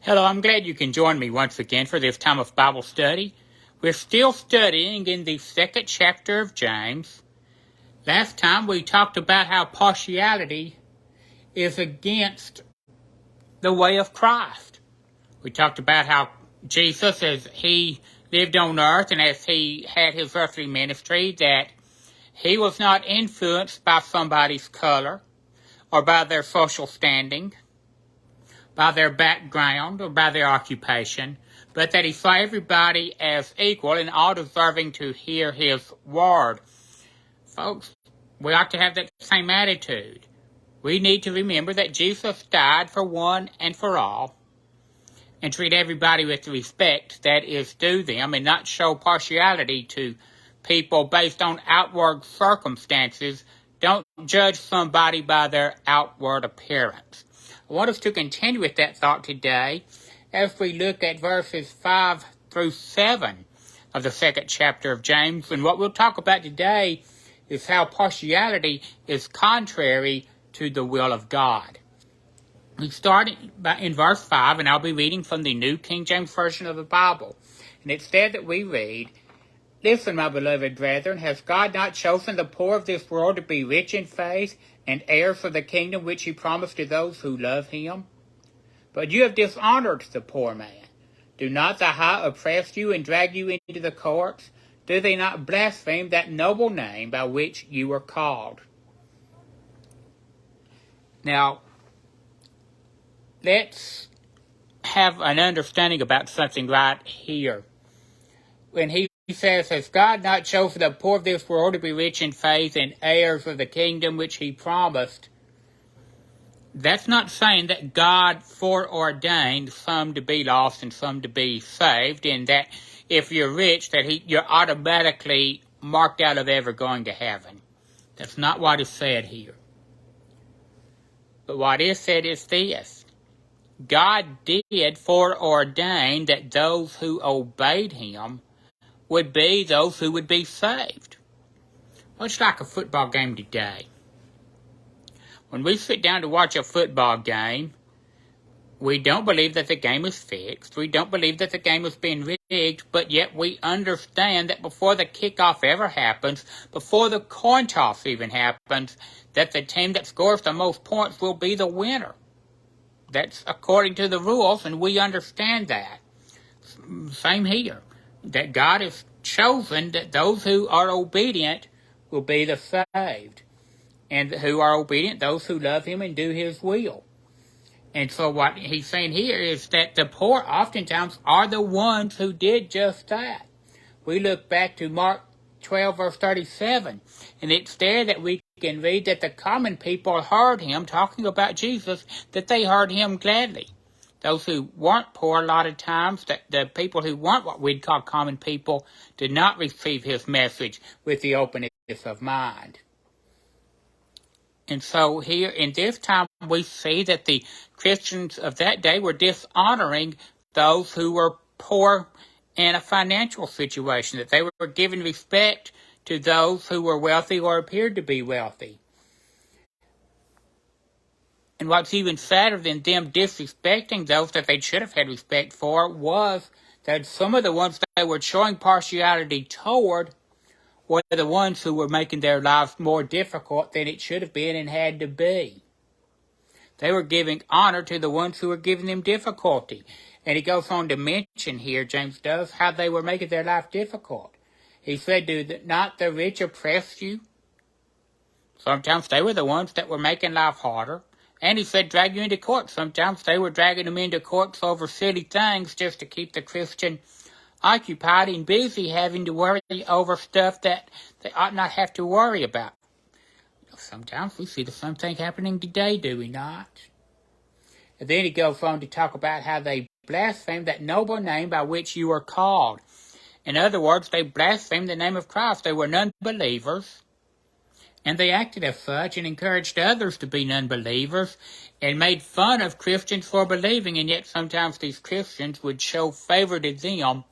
Hello, I'm glad you can join me once again for this time of Bible study. We're still studying in the second chapter of James. Last time we talked about how partiality is against the way of Christ. We talked about how Jesus, as he lived on earth and as he had his earthly ministry, that he was not influenced by somebody's color or by their social standing, by their background or by their occupation, but that he saw everybody as equal and all deserving to hear his word. Folks, we ought to have that same attitude. We need to remember that Jesus died for one and for all, and treat everybody with the respect that is due them, and not show partiality to people based on outward circumstances. Don't judge somebody by their outward appearance. I want us to continue with that thought today as we look at verses 5 through 7 of the second chapter of James. And what we'll talk about today is how partiality is contrary to the will of God. We start in verse 5, and I'll be reading from the New King James Version of the Bible. And it's there that we read, "Listen, my beloved brethren, has God not chosen the poor of this world to be rich in faith and heirs of the kingdom which he promised to those who love him? But you have dishonored the poor man. Do not the high oppress you and drag you into the courts? Do they not blaspheme that noble name by which you were called?" Now, let's have an understanding about something right here. When he says, "Has God not chosen the poor of this world to be rich in faith and heirs of the kingdom which he promised?" That's not saying that God foreordained some to be lost and some to be saved, and that if you're rich, that you're automatically marked out of ever going to heaven. That's not what is said here. But what is said is this: God did foreordain that those who obeyed him would be those who would be saved. Much like a football game today. When we sit down to watch a football game, we don't believe that the game is fixed. We don't believe that the game has been rigged, but yet we understand that before the kickoff ever happens, before the coin toss even happens, that the team that scores the most points will be the winner. That's according to the rules, and we understand that. Same here, that God has chosen that those who are obedient will be the saved, and who are obedient, those who love him and do his will. And so what he's saying here is that the poor oftentimes are the ones who did just that. We look back to Mark 12, verse 37, and it's there that we can read that the common people heard him talking about Jesus, that they heard him gladly. Those who weren't poor, a lot of times, the people who weren't what we'd call common people, did not receive his message with the openness of mind. And so here in this time, we see that the Christians of that day were dishonoring those who were poor in a financial situation, that they were giving respect to those who were wealthy or appeared to be wealthy. And what's even sadder than them disrespecting those that they should have had respect for was that some of the ones they were showing partiality toward were the ones who were making their lives more difficult than it should have been and had to be. They were giving honor to the ones who were giving them difficulty. And he goes on to mention here, James does, how they were making their life difficult. He said, "Do not the rich oppress you?" Sometimes they were the ones that were making life harder. And he said, "Drag you into court." Sometimes they were dragging them into courts over silly things just to keep the Christian occupied and busy, having to worry over stuff that they ought not have to worry about. Sometimes we see the same thing happening today, do we not? And then he goes on to talk about how they blaspheme that noble name by which you are called. In other words, they blasphemed the name of Christ. They were non-believers, and they acted as such and encouraged others to be non-believers and made fun of Christians for believing, and yet sometimes these Christians would show favor to them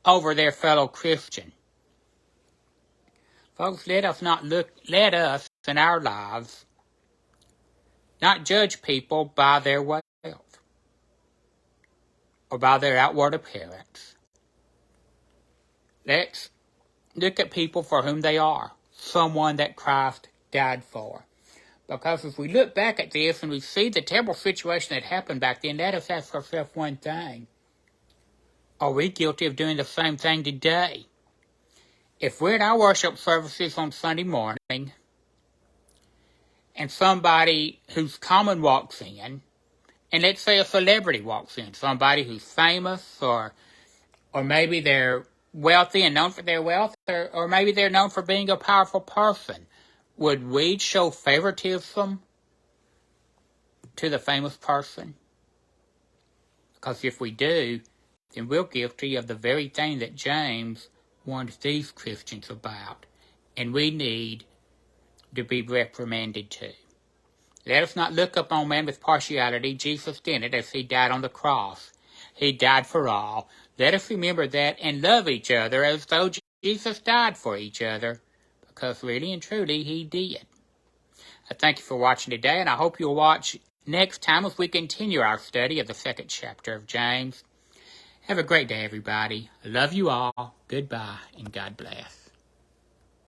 over their fellow Christian. Folks, let us in our lives not judge people by their wealth. or by their outward appearance. Let's look at people for whom they are, someone that Christ died for. Because if we look back at this and we see the terrible situation that happened back then, let us ask ourselves one thing. Are we guilty of doing the same thing today? If we're at our worship services on Sunday morning, and somebody who's common walks in, and let's say a celebrity walks in, somebody who's famous, or maybe they're wealthy and known for their wealth, or maybe they're known for being a powerful person, would we show favoritism to the famous person? Because if we do, then we're guilty of the very thing that James warned these Christians about, and we need to be reprimanded too. Let us not look upon man with partiality. Jesus did it as he died on the cross. He died for all. Let us remember that and love each other as though Jesus died for each other, because really and truly he did. I thank you for watching today, and I hope you'll watch next time as we continue our study of the 2nd chapter of James. Have a great day, everybody. I love you all. Goodbye, and God bless.